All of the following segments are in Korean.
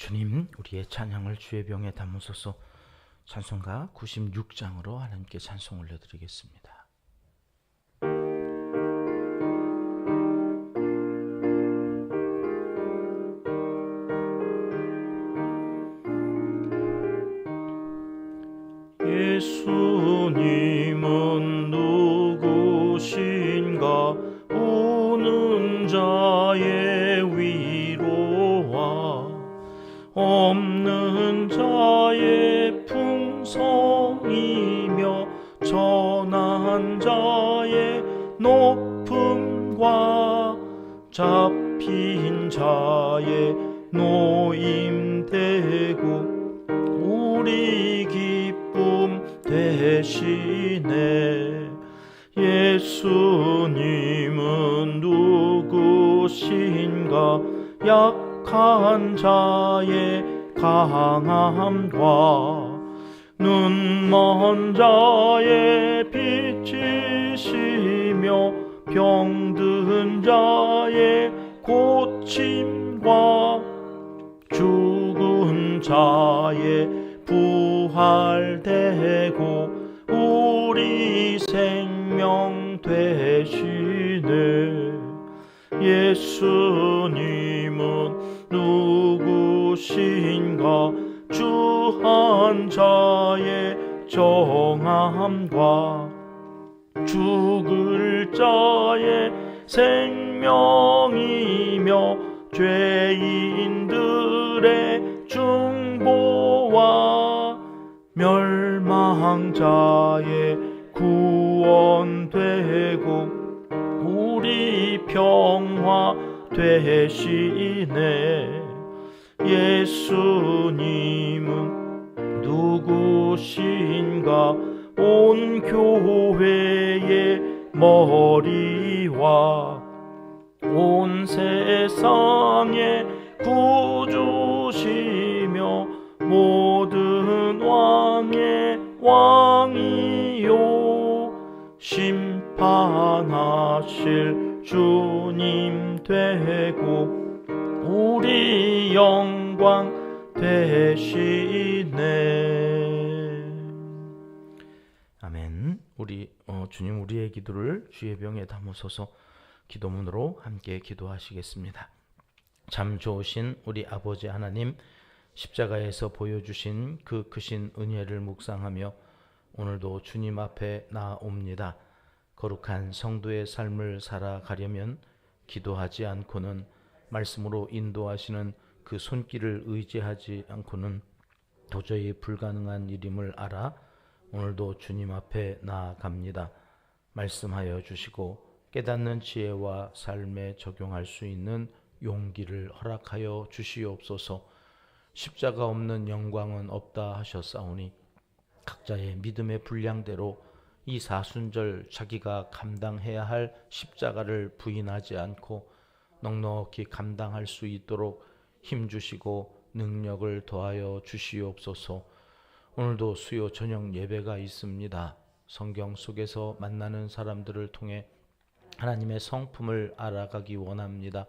주님, 우리의 찬양을 주의 병에 담으소서. 찬송가 96장으로 하나님께 찬송 올려드리겠습니다. 예수님은 누구신가? 우는 자의 위로와 없는 자의 풍성이며 전한 자의 높음과 잡힌 자의 노임되고 우리 기쁨 되시네. 예수님은 누구신가? 약한 자의 강함과 눈먼 자의 빛이시며 병든 자의 고침과 죽은 자의 부활되고 우리 생명 되시네. 예수님은 누구신가? 주한 자의 정함과 죽을 자의 생명이며 죄인들의 중보와 멸망자의 구원되고 우리 평화 되시네. 예수님은 누구신가? 온 교회의 머리와 온 세상의 구주시며 모든 왕의 왕이요 심판하실 주님 되고 우리 영광 되시네. 아멘. 주님, 우리의 기도를 주의 병에 담으소서. 기도문으로 함께 기도하시겠습니다. 참 좋으신 우리 아버지 하나님, 십자가에서 보여주신 그 크신 은혜를 묵상하며 오늘도 주님 앞에 나옵니다. 거룩한 성도의 삶을 살아가려면 기도하지 않고는, 말씀으로 인도하시는 그 손길을 의지하지 않고는 도저히 불가능한 일임을 알아 오늘도 주님 앞에 나아갑니다. 말씀하여 주시고 깨닫는 지혜와 삶에 적용할 수 있는 용기를 허락하여 주시옵소서. 십자가 없는 영광은 없다 하셨사오니 각자의 믿음의 분량대로 이 사순절 자기가 감당해야 할 십자가를 부인하지 않고 넉넉히 감당할 수 있도록 힘주시고 능력을 더하여 주시옵소서. 오늘도 수요 저녁 예배가 있습니다. 성경 속에서 만나는 사람들을 통해 하나님의 성품을 알아가기 원합니다.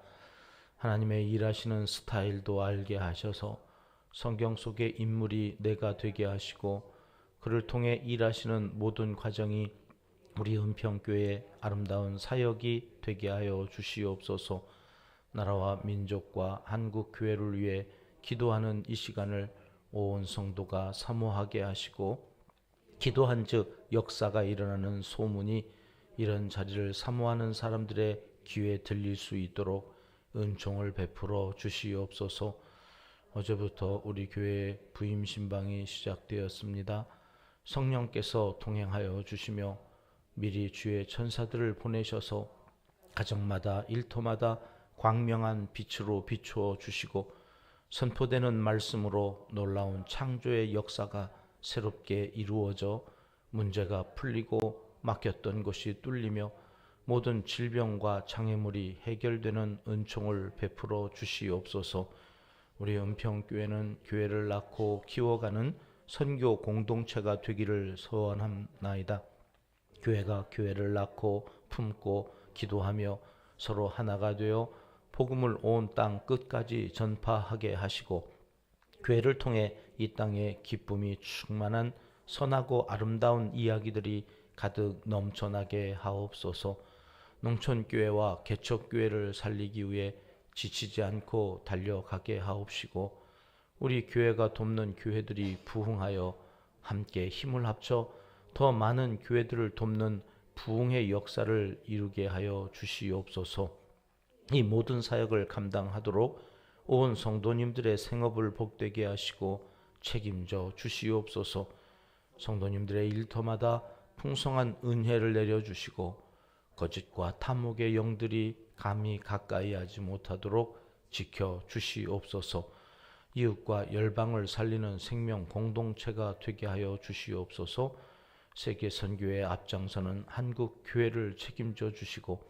하나님의 일하시는 스타일도 알게 하셔서 성경 속의 인물이 내가 되게 하시고 그를 통해 일하시는 모든 과정이 우리 은평교회의 아름다운 사역이 되게 하여 주시옵소서. 나라와 민족과 한국교회를 위해 기도하는 이 시간을 온 성도가 사모하게 하시고 기도한 즉 역사가 일어나는 소문이 이런 자리를 사모하는 사람들의 귀에 들릴 수 있도록 은총을 베풀어 주시옵소서. 어제부터 우리 교회 부임 신방이 시작되었습니다. 성령께서 동행하여 주시며 미리 주의 천사들을 보내셔서 가정마다 일터마다 광명한 빛으로 비추어 주시고 선포되는 말씀으로 놀라운 창조의 역사가 새롭게 이루어져 문제가 풀리고 막혔던 것이 뚫리며 모든 질병과 장애물이 해결되는 은총을 베풀어 주시옵소서. 우리 은평교회는 교회를 낳고 키워가는 선교 공동체가 되기를 소원합나이다. 교회가 교회를 낳고 품고 기도하며 서로 하나가 되어 복음을 온 땅 끝까지 전파하게 하시고 교회를 통해 이 땅에 기쁨이 충만한 선하고 아름다운 이야기들이 가득 넘쳐나게 하옵소서. 농촌교회와 개척교회를 살리기 위해 지치지 않고 달려가게 하옵시고, 우리 교회가 돕는 교회들이 부흥하여 함께 힘을 합쳐 더 많은 교회들을 돕는 부흥의 역사를 이루게 하여 주시옵소서. 이 모든 사역을 감당하도록 온 성도님들의 생업을 복되게 하시고 책임져 주시옵소서. 성도님들의 일터마다 풍성한 은혜를 내려주시고 거짓과 탐욕의 영들이 감히 가까이 하지 못하도록 지켜 주시옵소서. 이웃과 열방을 살리는 생명 공동체가 되게 하여 주시옵소서. 세계 선교의 앞장서는 한국 교회를 책임져 주시고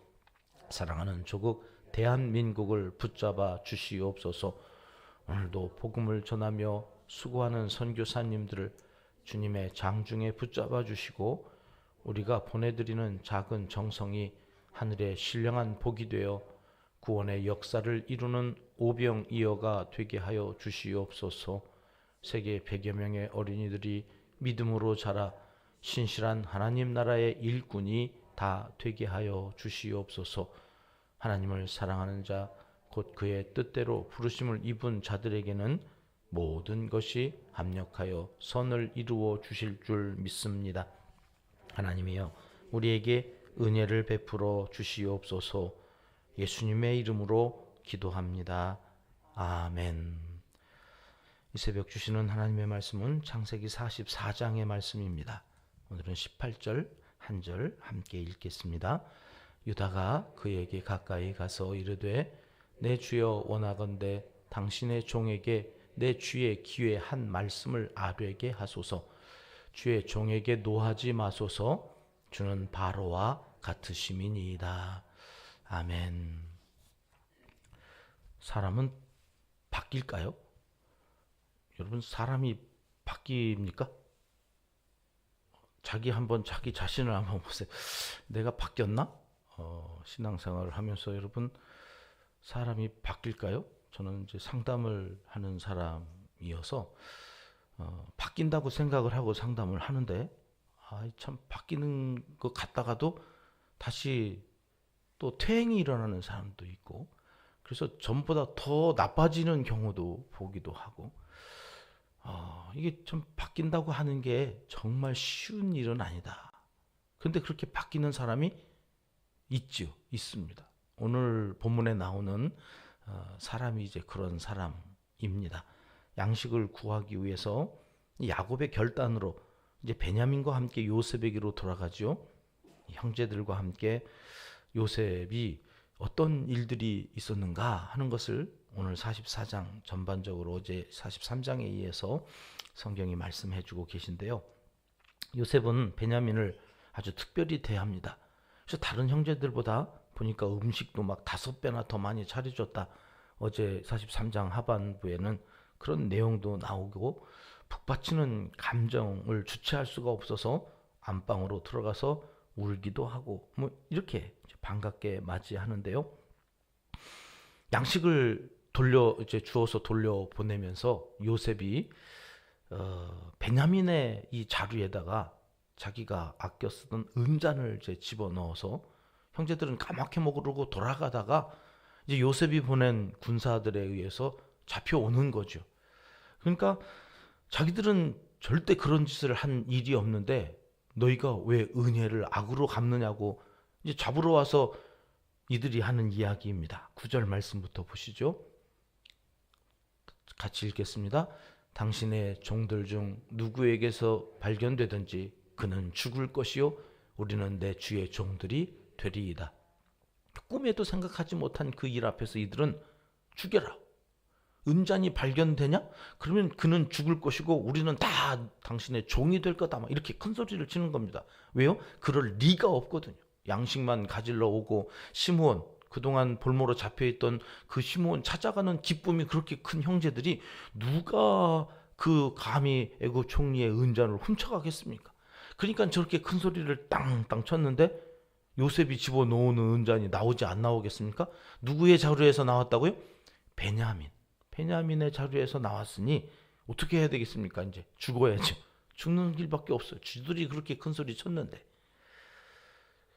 사랑하는 조국 대한민국을 붙잡아 주시옵소서. 오늘도 복음을 전하며 수고하는 선교사님들을 주님의 장중에 붙잡아 주시고 우리가 보내드리는 작은 정성이 하늘의 신령한 복이 되어 구원의 역사를 이루는 오병이어가 되게 하여 주시옵소서. 세계 100여 명의 어린이들이 믿음으로 자라 신실한 하나님 나라의 일꾼이 다 되게 하여 주시옵소서. 하나님을 사랑하는 자, 곧 그의 뜻대로 부르심을 입은 자들에게는 모든 것이 합력하여 선을 이루어 주실 줄 믿습니다. 하나님이여, 우리에게 은혜를 베풀어 주시옵소서. 예수님의 이름으로 기도합니다. 아멘. 이 새벽 주시는 하나님의 말씀은 창세기 44장의 말씀입니다. 오늘은 18절 한 절 함께 읽겠습니다. 유다가 그에게 가까이 가서 이르되 내 주여 원하건대 당신의 종에게 내 주의 귀에 한 말씀을 아뢰게 하소서. 주의 종에게 노하지 마소서. 주는 바로와 같으심이니이다. 아멘. 사람은 바뀔까요? 여러분, 사람이 바뀝니까? 자기 자신을 한번 보세요. 내가 바뀌었나? 신앙생활을 하면서 여러분, 사람이 바뀔까요? 저는 이제 상담을 하는 사람이어서 바뀐다고 생각을 하고 상담을 하는데 참 바뀌는 것 같다가도 다시 또 퇴행이 일어나는 사람도 있고, 그래서 전보다 더 나빠지는 경우도 보기도 하고, 이게 참 바뀐다고 하는 게 정말 쉬운 일은 아니다. 근데 그렇게 바뀌는 사람이 있습니다. 오늘 본문에 나오는 사람이 이제 그런 사람입니다. 양식을 구하기 위해서 야곱의 결단으로 이제 베냐민과 함께 요셉에게로 돌아가죠. 형제들과 함께 요셉이 어떤 일들이 있었는가 하는 것을 오늘 44장 전반적으로 어제 43장에 의해서 성경이 말씀해 주고 계신데요. 요셉은 베냐민을 아주 특별히 대합니다. 그래서 다른 형제들보다 보니까 음식도 막 5배나 더 많이 차려줬다. 어제 43장 하반부에는 그런 내용도 나오고, 북받치는 감정을 주체할 수가 없어서 안방으로 들어가서 울기도 하고 이렇게 반갑게 맞이하는데요. 양식을 주어서 돌려 보내면서 요셉이 베냐민의 이 자루에다가 자기가 아껴 쓰던 은잔을 이제 집어넣어서 형제들은 까맣게 먹으려고 돌아가다가 이제 요셉이 보낸 군사들에 의해서 잡혀오는 거죠. 그러니까 자기들은 절대 그런 짓을 한 일이 없는데 너희가 왜 은혜를 악으로 갚느냐고 이제 잡으러 와서 이들이 하는 이야기입니다. 9절 말씀부터 보시죠. 같이 읽겠습니다. 당신의 종들 중 누구에게서 발견되든지 그는 죽을 것이요 우리는 내 주의 종들이 되리이다. 꿈에도 생각하지 못한 그 일 앞에서 이들은 죽여라. 은잔이 발견되냐? 그러면 그는 죽을 것이고 우리는 다 당신의 종이 될 거다. 이렇게 큰 소리를 치는 겁니다. 왜요? 그럴 리가 없거든요. 양식만 가지러 오고 시므온, 그동안 볼모로 잡혀있던 그 시므온 찾아가는 기쁨이 그렇게 큰 형제들이 누가 그 감히 애굽 총리의 은잔을 훔쳐가겠습니까? 그러니까 저렇게 큰 소리를 땅땅 쳤는데 요셉이 집어넣는 은잔이 나오지 안 나오겠습니까? 누구의 자루에서 나왔다고요? 베냐민의 자루에서 나왔으니 어떻게 해야 되겠습니까? 이제 죽어야죠. 죽는 길밖에 없어요. 쥐들이 그렇게 큰 소리 쳤는데.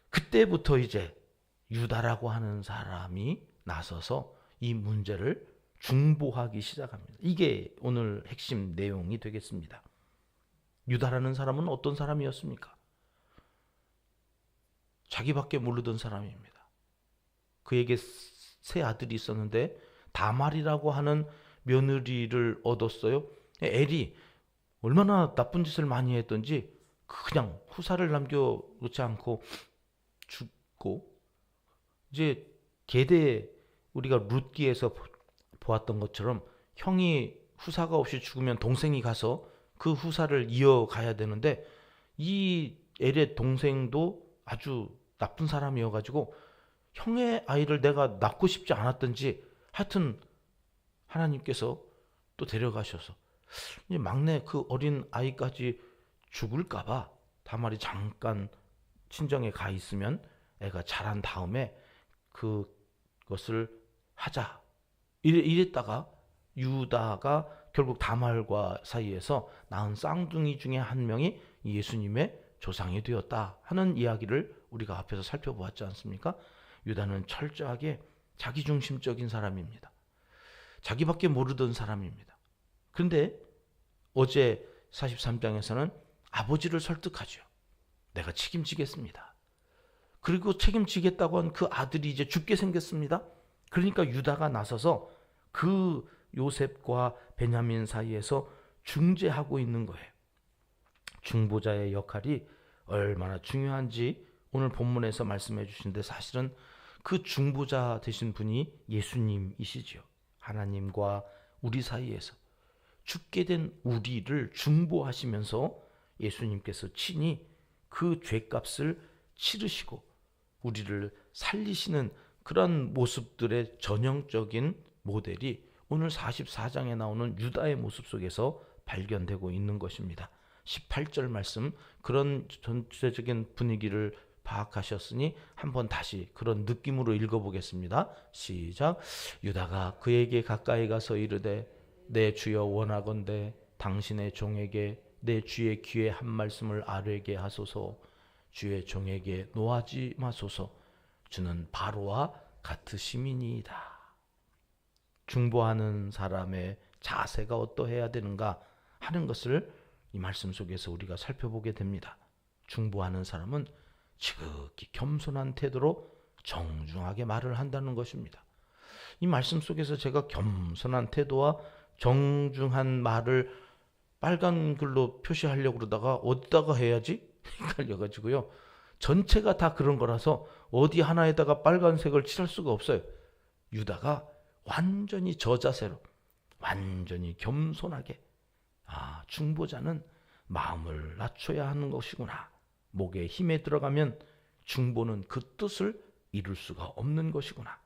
그때부터 이제 유다라고 하는 사람이 나서서 이 문제를 중보하기 시작합니다. 이게 오늘 핵심 내용이 되겠습니다. 유다라는 사람은 어떤 사람이었습니까? 자기밖에 모르던 사람입니다. 그에게 세 아들이 있었는데 다말이라고 하는 며느리를 얻었어요. 엘이 얼마나 나쁜 짓을 많이 했던지 그냥 후사를 남겨놓지 않고 죽고, 이제 게대 우리가 룻기에서 보았던 것처럼 형이 후사가 없이 죽으면 동생이 가서 그 후사를 이어가야 되는데, 이 엘의 동생도 아주 나쁜 사람이어가지고 형의 아이를 내가 낳고 싶지 않았던지 하여튼 하나님께서 또 데려가셔서 이제 막내 그 어린 아이까지 죽을까봐 다말이 잠깐 친정에 가 있으면 애가 자란 다음에 그것을 하자 이랬다가 유다가 결국 다말과 사이에서 낳은 쌍둥이 중에 한 명이 예수님의 조상이 되었다 하는 이야기를 우리가 앞에서 살펴보았지 않습니까? 유다는 철저하게 자기중심적인 사람입니다. 자기밖에 모르던 사람입니다. 그런데 어제 43장에서는 아버지를 설득하죠. 내가 책임지겠습니다. 그리고 책임지겠다고 한 그 아들이 이제 죽게 생겼습니다. 그러니까 유다가 나서서 그 요셉과 베냐민 사이에서 중재하고 있는 거예요. 중보자의 역할이 얼마나 중요한지 오늘 본문에서 말씀해 주신데, 사실은 그 중보자 되신 분이 예수님이시죠. 하나님과 우리 사이에서 죽게 된 우리를 중보하시면서 예수님께서 친히 그 죄값을 치르시고 우리를 살리시는 그런 모습들의 전형적인 모델이 오늘 44장에 나오는 유다의 모습 속에서 발견되고 있는 것입니다. 18절 말씀, 그런 전체적인 분위기를 파악하셨으니 한번 다시 그런 느낌으로 읽어보겠습니다. 시작. 유다가 그에게 가까이 가서 이르되 내 주여 원하건대 당신의 종에게 내 주의 귀에 한 말씀을 아뢰게 하소서. 주의 종에게 노하지 마소서. 주는 바로와 같으심이니이다. 중보하는 사람의 자세가 어떠해야 되는가 하는 것을 이 말씀 속에서 우리가 살펴보게 됩니다. 중보하는 사람은 지극히 겸손한 태도로 정중하게 말을 한다는 것입니다. 이 말씀 속에서 제가 겸손한 태도와 정중한 말을 빨간 글로 표시하려고 그러다가 어디다가 해야지? 헷갈려가지고요. 전체가 다 그런 거라서 어디 하나에다가 빨간색을 칠할 수가 없어요. 유다가 완전히 저자세로, 완전히 겸손하게, 중보자는 마음을 낮춰야 하는 것이구나. 목에 힘에 들어가면 중보는 그 뜻을 이룰 수가 없는 것이구나.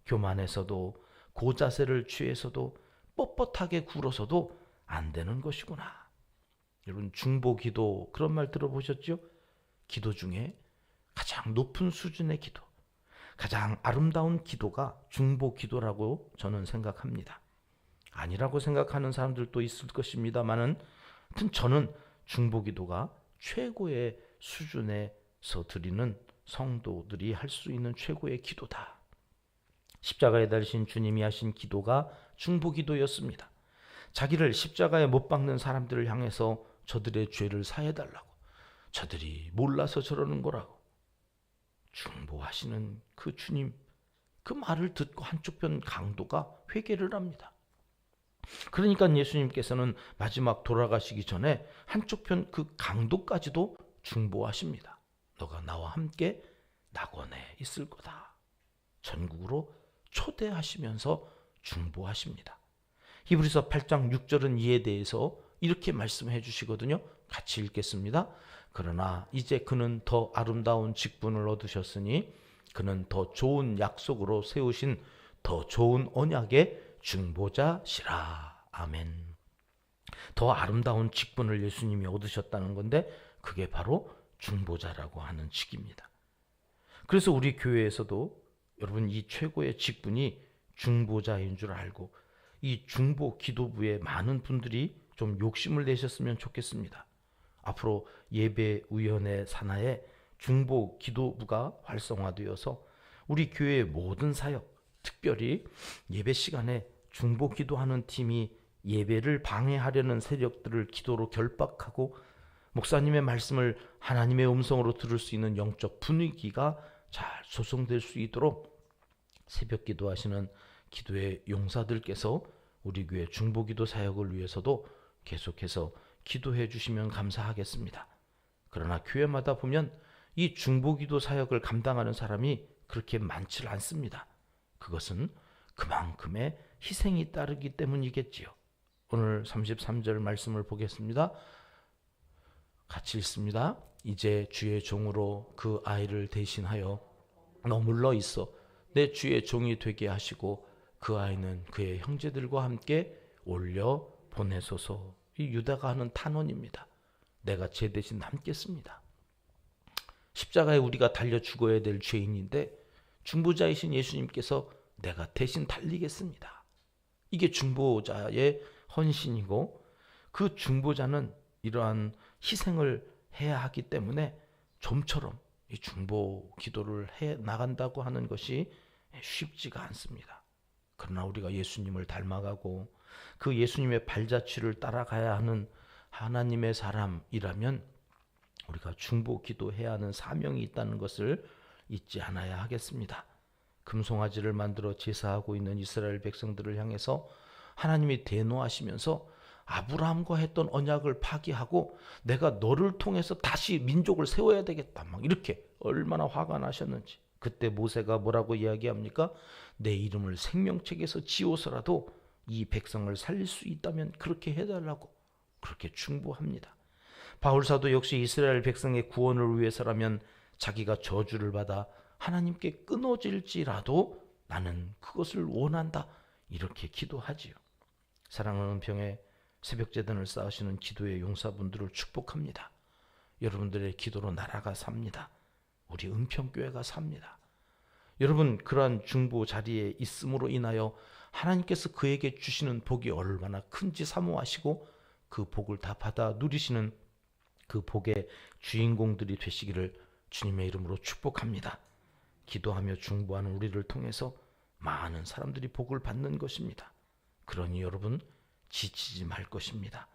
교만해서도 고자세를 취해서도 뻣뻣하게 굴어서도 안 되는 것이구나. 여러분, 중보 기도 그런 말 들어보셨죠? 기도 중에 가장 높은 수준의 기도, 가장 아름다운 기도가 중보 기도라고 저는 생각합니다. 아니라고 생각하는 사람들도 있을 것입니다만은, 하여튼 저는 중보 기도가 최고의 수준에서 드리는 성도들이 할 수 있는 최고의 기도다. 십자가에 달리신 주님이 하신 기도가 중보 기도였습니다. 자기를 십자가에 못 박는 사람들을 향해서 저들의 죄를 사해달라고, 저들이 몰라서 저러는 거라고 중보하시는 그 주님, 그 말을 듣고 한쪽 편 강도가 회개를 합니다. 그러니까 예수님께서는 마지막 돌아가시기 전에 한쪽 편 그 강도까지도 중보하십니다. 너가 나와 함께 낙원에 있을 거다. 전국으로 초대하시면서 중보하십니다. 히브리서 8장 6절은 이에 대해서 이렇게 말씀해 주시거든요. 같이 읽겠습니다. 그러나 이제 그는 더 아름다운 직분을 얻으셨으니 그는 더 좋은 약속으로 세우신 더 좋은 언약의 중보자시라. 아멘. 더 아름다운 직분을 예수님이 얻으셨다는 건데 그게 바로 중보자라고 하는 직입니다. 그래서 우리 교회에서도 여러분 이 최고의 직분이 중보자인 줄 알고 이 중보 기도부에 많은 분들이 좀 욕심을 내셨으면 좋겠습니다. 앞으로 예배위원회 산하에 중보 기도부가 활성화되어서 우리 교회의 모든 사역, 특별히 예배 시간에 중보 기도하는 팀이 예배를 방해하려는 세력들을 기도로 결박하고 목사님의 말씀을 하나님의 음성으로 들을 수 있는 영적 분위기가 잘 조성될 수 있도록 새벽 기도하시는 기도의 용사들께서 우리 교회 중보기도 사역을 위해서도 계속해서 기도해 주시면 감사하겠습니다. 그러나 교회마다 보면 이 중보기도 사역을 감당하는 사람이 그렇게 많지 않습니다. 그것은 그만큼의 희생이 따르기 때문이겠지요. 오늘 33절 말씀을 보겠습니다. 같이 읽습니다. 이제 주의 종으로 그 아이를 대신하여 머물러 있어 내 주의 종이 되게 하시고 그 아이는 그의 형제들과 함께 올려 보내소서. 이 유다가 하는 탄원입니다. 내가 제 대신 남겠습니다. 십자가에 우리가 달려 죽어야 될 죄인인데 중보자이신 예수님께서 내가 대신 달리겠습니다. 이게 중보자의 헌신이고 그 중보자는 이러한 희생을 해야 하기 때문에 좀처럼 이 중보 기도를 해 나간다고 하는 것이 쉽지가 않습니다. 그러나 우리가 예수님을 닮아가고 그 예수님의 발자취를 따라가야 하는 하나님의 사람이라면 우리가 중보 기도해야 하는 사명이 있다는 것을 잊지 않아야 하겠습니다. 금송아지를 만들어 제사하고 있는 이스라엘 백성들을 향해서 하나님이 대노하시면서 아브라함과 했던 언약을 파기하고 내가 너를 통해서 다시 민족을 세워야 되겠다, 막 이렇게 얼마나 화가 나셨는지. 그때 모세가 뭐라고 이야기합니까? 내 이름을 생명책에서 지워서라도 이 백성을 살릴 수 있다면 그렇게 해달라고 그렇게 충고합니다. 바울사도 역시 이스라엘 백성의 구원을 위해서라면 자기가 저주를 받아 하나님께 끊어질지라도 나는 그것을 원한다, 이렇게 기도하지요. 사랑하는 은평에 새벽제단을 쌓으시는 기도의 용사분들을 축복합니다. 여러분들의 기도로 나라가 삽니다. 우리 은평교회가 삽니다. 여러분, 그러한 중보 자리에 있음으로 인하여 하나님께서 그에게 주시는 복이 얼마나 큰지 사모하시고 그 복을 다 받아 누리시는 그 복의 주인공들이 되시기를 주님의 이름으로 축복합니다. 기도하며 중보하는 우리를 통해서 많은 사람들이 복을 받는 것입니다. 그러니 여러분, 지치지 말 것입니다.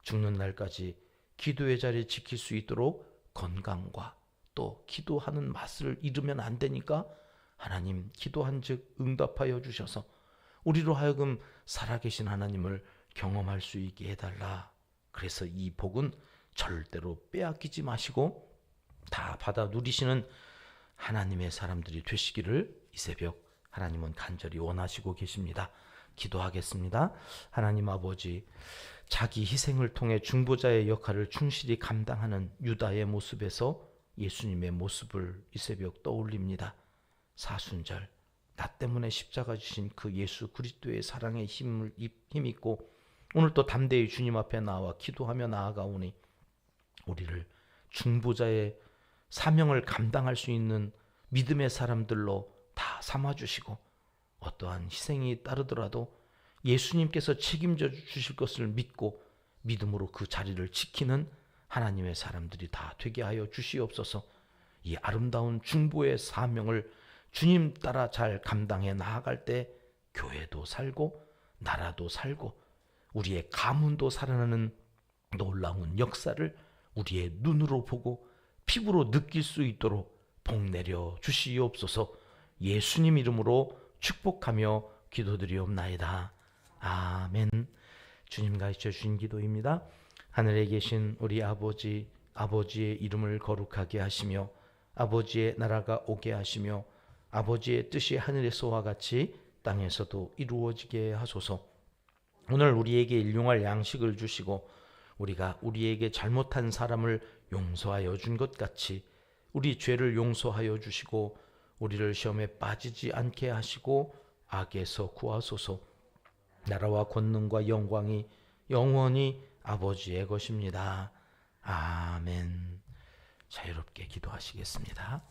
죽는 날까지 기도의 자리 지킬 수 있도록 건강과 또 기도하는 맛을 잃으면 안 되니까 하나님 기도한 즉 응답하여 주셔서 우리로 하여금 살아계신 하나님을 경험할 수 있게 해달라. 그래서 이 복은 절대로 빼앗기지 마시고 다 받아 누리시는 하나님의 사람들이 되시기를 이 새벽 하나님은 간절히 원하시고 계십니다. 기도하겠습니다. 하나님 아버지, 자기 희생을 통해 중보자의 역할을 충실히 감당하는 유다의 모습에서 예수님의 모습을 이 새벽 떠올립니다. 사순절, 나 때문에 십자가 주신 그 예수 그리스도의 사랑에 힘입고 오늘 또 담대히 주님 앞에 나와 기도하며 나아가오니 우리를 중보자의 사명을 감당할 수 있는 믿음의 사람들로 다 삼아주시고 어떠한 희생이 따르더라도 예수님께서 책임져 주실 것을 믿고 믿음으로 그 자리를 지키는 하나님의 사람들이 다 되게 하여 주시옵소서. 이 아름다운 중보의 사명을 주님 따라 잘 감당해 나아갈 때 교회도 살고 나라도 살고 우리의 가문도 살아나는 놀라운 역사를 우리의 눈으로 보고 피부로 느낄 수 있도록 복 내려 주시옵소서. 예수님 이름으로 축복하며 기도드리옵나이다. 아멘. 주님 가르쳐 주신 기도입니다. 하늘에 계신 우리 아버지, 아버지의 이름을 거룩하게 하시며 아버지의 나라가 오게 하시며 아버지의 뜻이 하늘에서와 같이 땅에서도 이루어지게 하소서. 오늘 우리에게 일용할 양식을 주시고 우리가 우리에게 잘못한 사람을 용서하여 준 것 같이 우리 죄를 용서하여 주시고 우리를 시험에 빠지지 않게 하시고 악에서 구하소서. 나라와 권능과 영광이 영원히 아버지의 것입니다. 아멘. 자유롭게 기도하시겠습니다.